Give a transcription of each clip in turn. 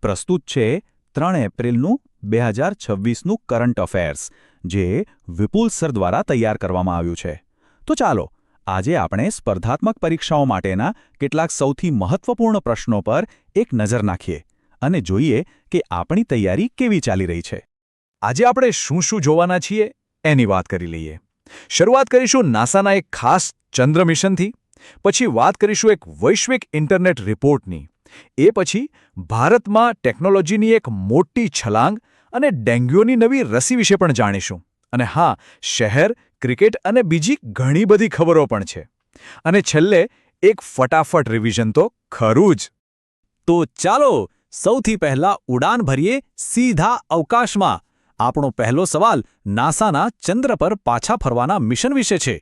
પ્રસ્તુત છે 3 એપ્રિલનું 2026નું current affairs, જે વિપુલ સર દ્વારા તૈયાર કરવામાં આવ્યું છે. તો ચાલો આજે આપણે સ્પર્ધાત્મક પરીક્ષાઓ માટેના કેટલાક સૌથી મહત્વપૂર્ણ પ્રશ્નો પર એક નજર નાખીએ અને જોઈએ કે આપણી તૈયારી કેવી ચાલી રહી છે. આજે આપણે શું શું જોવાના છીએ એની વાત કરી લઈએ. શરૂઆત કરીશું નાસાના એક ખાસ ચંદ્ર મિશનથી, પછી વાત કરીશું એક વૈશ્વિક ઇન્ટરનેટ રિપોર્ટની, એ પછી ભારતમાં ટેકનોલોજીની એક મોટી છલાંગ અને ડેન્ગ્યુની નવી રસી વિશે પણ જાણીશું. અને હા, શહેર, ક્રિકેટ અને બીજી ઘણી બધી ખબરો પણ છે. અને છેલ્લે એક ફટાફટ રિવિઝન તો ખરું જ. તો ચાલો સૌથી પહેલા ઉડાન ભરીએ સીધા અવકાશમાં. આપણો પહેલો સવાલ નાસાના ચંદ્ર પર પાછા ફરવાના મિશન વિશે છે.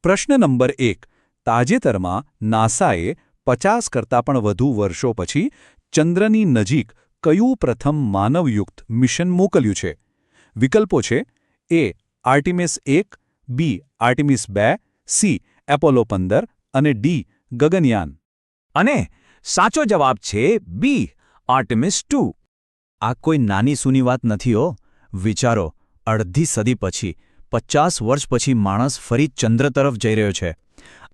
પ્રશ્ન નંબર 1. તાજેતરમાં નાસાએ 50 કરતાં પણ વધુ વર્ષો પછી ચંદ્રની નજીક કયું પ્રથમ માનવયુક્ત મિશન મોકલ્યું છે? વિકલ્પો છે: એ આર્ટિમિસ 1, બી આર્ટિમિસ 2, સી એપોલો 15 અને ડી ગગનયાન. અને સાચો જવાબ છે બી આર્ટિમિસ 2. આ કોઈ નાની સૂની વાત નથી હો. વિચારો, અડધી સદી પછી 50 વર્ષ પછી માણસ ફરી ચંદ્ર તરફ જઈ રહ્યો છે.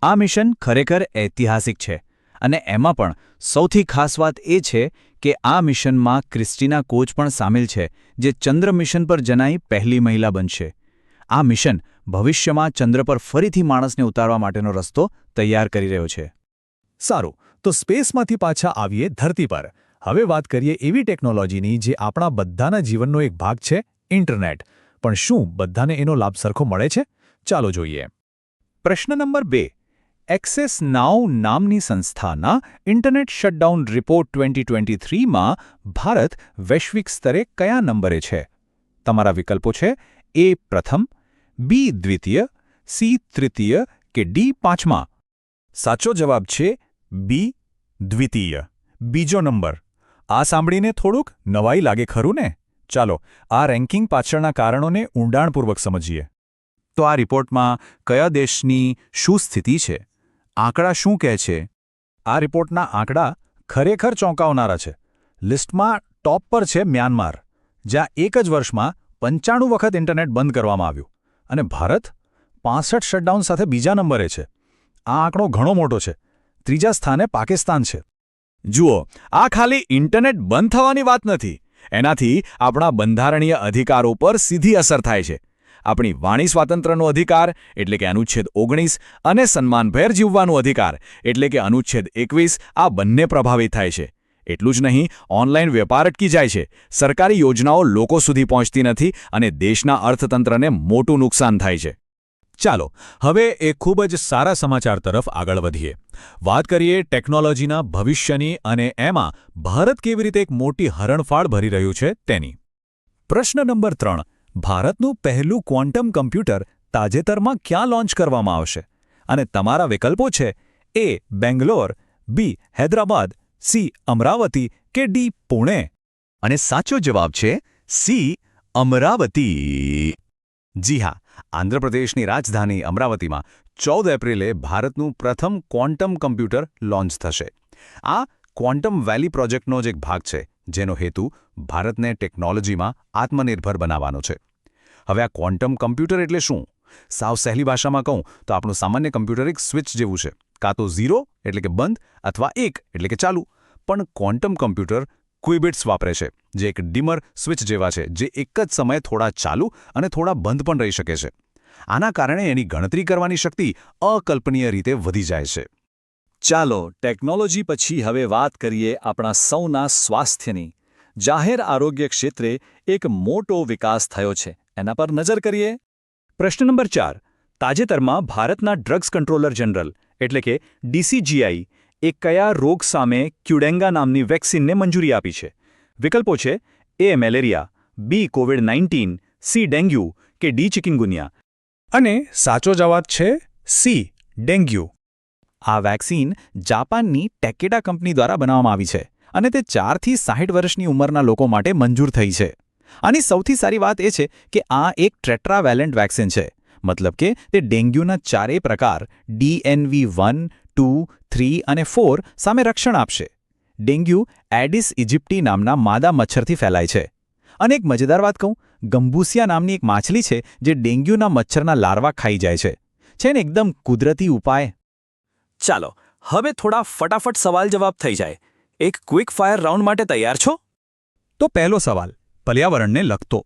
આ મિશન ખરેખર ઐતિહાસિક છે. અને એમાં પણ સૌથી ખાસ વાત એ છે કે આ મિશનમાં ક્રિસ્ટીના કોચ પણ સામેલ છે, જે ચંદ્ર મિશન પર જનાઈ પહેલી મહિલા બનશે. આ મિશન ભવિષ્યમાં ચંદ્ર પર ફરીથી માણસને ઉતારવા માટેનો રસ્તો તૈયાર કરી રહ્યો છે. સારું, તો સ્પેસમાંથી પાછા આવીએ ધરતી પર. હવે વાત કરીએ એવી ટેકનોલોજીની જે આપણા બધાના જીવનનો એક ભાગ છે, ઇન્ટરનેટ. પણ શું બધાને એનો લાભ સરખો મળે છે? ચાલો જોઈએ. પ્રશ્ન નંબર 2. એક્સેસ નાઉ નામની સંસ્થાના ઇન્ટરનેટ શટડાઉન રિપોર્ટ 2023માં ભારત વૈશ્વિક સ્તરે કયા નંબરે છે? તમારા વિકલ્પો છે: એ પ્રથમ, બી દ્વિતીય, સી તૃતીય કે ડી પાંચમા. સાચો જવાબ છે બી દ્વિતીય, બીજો નંબર. આ સાંભળીને થોડુંક નવાઈ લાગે ખરું ને? ચાલો આ રેન્કિંગ પાછળના કારણોને ઊંડાણપૂર્વક સમજીએ. તો આ રિપોર્ટમાં કયા દેશની શું સ્થિતિ છે? આંકડા શું કહે છે? આ રિપોર્ટના આંકડા ખરેખર ચોંકાવનારા છે. લિસ્ટમાં ટોપ પર છે મ્યાનમાર, જ્યાં એક જ વર્ષમાં 95 વખત ઇન્ટરનેટ બંધ કરવામાં આવ્યું. અને ભારત 65 શટડાઉન સાથે બીજા નંબરે છે. આ આંકડો ઘણો મોટો છે. ત્રીજા સ્થાને પાકિસ્તાન છે. જુઓ, આ ખાલી ઇન્ટરનેટ બંધ થવાની વાત નથી. એનાથી આપણા બંધારણીય અધિકારો પર સીધી અસર થાય છે. આપણી વાણી સ્વાતંત્ર્યનો અધિકાર એટલે કે અનુચ્છેદ 19 અને સન્માનભેર જીવવાનો અધિકાર એટલે કે અનુચ્છેદ 21 આ બંને પ્રભાવિત થાય છે. એટલું જ નહીં, ઓનલાઈન વેપાર અટકી જાય છે, સરકારી યોજનાઓ લોકો સુધી પહોંચતી નથી અને દેશના અર્થતંત્રને મોટું નુકસાન થાય છે. ચાલો હવે એક ખૂબ જ સારા સમાચાર તરફ આગળ વધીએ. વાત કરીએ ટેકનોલોજીના ભવિષ્યની અને એમાં ભારત કેવી રીતે એક મોટી હરણફાળ ભરી રહ્યું છે તેની. પ્રશ્ન નંબર 3. ભારતનું પહેલું ક્વોન્ટમ કમ્પ્યુટર તાજેતરમાં ક્યાં લોન્ચ કરવામાં આવશે? અને તમારા વિકલ્પો છે: એ બેંગ્લોર, બી હૈદરાબાદ, સી અમરાવતી કે ડી પુણે. અને સાચો જવાબ છે સી અમરાવતી. જી હા, આંધ્રપ્રદેશની રાજધાની અમરાવતીમાં 14 એપ્રિલે ભારતનું પ્રથમ ક્વોન્ટમ કમ્પ્યુટર લોન્ચ થશે. આ ક્વોન્ટમ વેલી પ્રોજેક્ટનો જ એક ભાગ છે, જેનો હેતુ ભારતને ટેકનોલોજીમાં આત્મનિર્ભર બનાવવાનો છે. હવે આ ક્વોન્ટમ કમ્પ્યુટર એટલે શું? સાવ સહેલી ભાષામાં કહું તો આપણું સામાન્ય કમ્પ્યુટર એક સ્વિચ જેવું છે. કાં તો 0 એટલે કે બંધ અથવા 1 એટલે કે ચાલુ. પણ ક્વોન્ટમ કમ્પ્યુટર ક્વિબિટ્સ વાપરે છે, જે એક ડિમર સ્વિચ જેવા છે, જે એક જ સમયે થોડા ચાલુ અને થોડા બંધ પણ રહી શકે છે. આના કારણે એની ગણતરી કરવાની શક્તિ અકલ્પનીય રીતે વધી જાય છે. ચાલો ટેકનોલોજી પછી હવે વાત કરીએ આપણા સૌના સ્વાસ્થ્યની. જાહેર આરોગ્ય ક્ષેત્રે એક મોટો વિકાસ થયો છે, એના પર નજર કરીએ. પ્રશ્ન નંબર 4. તાજેતરમાં ભારતના ડ્રગ્સ કંટ્રોલર જનરલ એટલે કે DCGI એ કયા રોગ સામે ક્યુડેંગા નામની વેક્સિનને મંજૂરી આપી છે? વિકલ્પો છે: એ મેલેરિયા, બી કોવિડ-19, સી ડેન્ગ્યુ કે ડી ચિકનગુનિયા. અને સાચો જવાબ છે સી ડેન્ગ્યુ. આ વેક્સિન જાપાનની ટેકેડા કંપની દ્વારા બનાવવામાં આવી છે અને તે 4 થી 60 વર્ષની ઉંમરના લોકો માટે મંજૂર થઈ છે. આની સૌથી સારી વાત એ છે કે આ એક ટ્રેટ્રાવેલેન્ટ વેક્સિન છે. મતલબ કે તે ડેન્ગ્યુના 4 પ્રકાર DNV1, 2, 3 અને 4 સામે રક્ષણ આપશે. ડેન્ગ્યુ એડિસ ઇજિપ્ટી નામના માદા મચ્છરથી ફેલાય છે. અને એક મજેદાર વાત કહું, ગંબૂસિયા નામની એક માછલી છે જે ડેન્ગ્યુના મચ્છરના લાર્વા ખાઈ જાય છે. છે ને એકદમ કુદરતી ઉપાય. ચાલો હવે થોડા ફટાફટ સવાલ જવાબ થઈ જાય. એક ક્વિક ફાયર રાઉન્ડ માટે તૈયાર છો? તો પહેલો સવાલ પર્યાવરણને લગતો.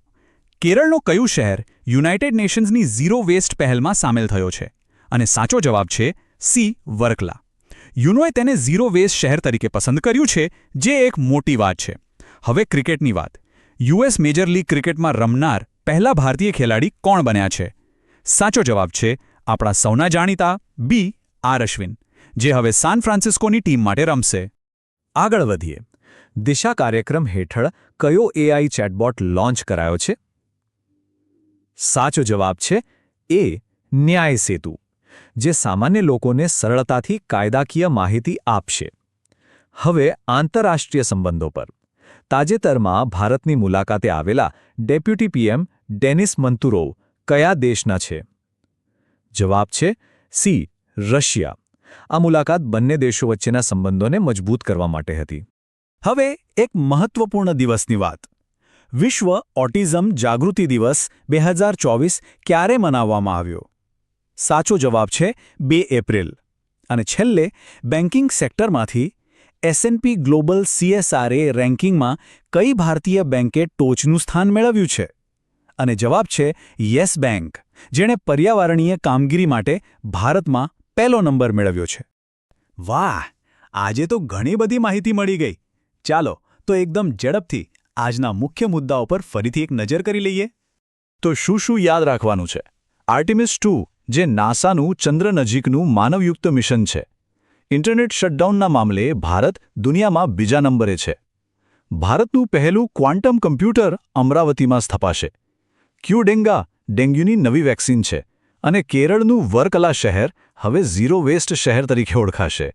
કેરળનું કયું શહેર યુનાઇટેડ નેશન્સની ઝીરો વેસ્ટ પહેલમાં સામેલ થયો છે? અને સાચો જવાબ છે સી, વર્કલા. યુનોએ તેને ઝીરો વેસ્ટ શહેર તરીકે પસંદ કર્યું છે, જે એક મોટી વાત છે. હવે ક્રિકેટની વાત. યુએસ મેજર લીગ ક્રિકેટમાં રમનાર પહેલા ભારતીય ખેલાડી કોણ બન્યા છે? સાચો જવાબ છે આપણા સૌના જાણીતા બી, આર અશ્વિન, જે હવે સાન ફ્રાન્સિસ્કોની ટીમ માટે રમશે. આગળ વધીએ. દિશા કાર્યક્રમ હેઠળ કયો એઆઈ ચેટબોટ લોન્ચ કરાયો છે? સાચો જવાબ છે એ, ન્યાય સેતુ, જે સામાન્ય લોકોને સરળતાથી કાયદાકીય માહિતી આપશે. હવે આંતરરાષ્ટ્રીય સંબંધો પર. તાજેતરમાં ભારતની મુલાકાતે આવેલા ડેપ્યુટી પીએમ ડેનિસ મંતુરોવ કયા દેશના છે? જવાબ છે સી, રશિયા. આ મુલાકાત બંને દેશો વચ્ચેના સંબંધોને મજબૂત કરવા માટે હતી. હવે એક મહત્વપૂર્ણ દિવસની વાત. વિશ્વ ઓટિઝમ જાગૃતિ દિવસ 2024 ક્યારે મનાવવામાં આવ્યો? સાચો જવાબ છે 2 એપ્રિલ. અને છેલ્લે બેન્કિંગ સેક્ટરમાંથી S&P ગ્લોબલ CSRA રેન્કિંગમાં કઈ ભારતીય બેન્કે ટોચનું સ્થાન મેળવ્યું છે? અને જવાબ છે યસ બેંક, જેણે પર્યાવરણીય કામગીરી માટે ભારતમાં પહેલો નંબર મેળવ્યો છે. વાહ, આજે તો ઘણી બધી માહિતી મળી ગઈ. ચાલો તો એકદમ ઝડપથી આજના મુખ્ય મુદ્દાઓ પર ફરીથી એક નજર કરી લઈએ. તો શું યાદ રાખવાનું છે? આર્ટેમિસ 2, જે નાસાનું ચંદ્ર નજીકનું માનવયુક્ત મિશન છે. ઇન્ટરનેટ શટડાઉનના મામલે ભારત દુનિયામાં બીજા નંબરે છે. ભારતનું પહેલું ક્વોન્ટમ કમ્પ્યુટર અમરાવતીમાં સ્થપાશે. ક્યુડેંગા ડેન્ગ્યુની નવી વેક્સિન છે. અને કેરળનું વર્કલા શહેર હવે ઝીરો વેસ્ટ શહેર તરીકે ઓળખાશે.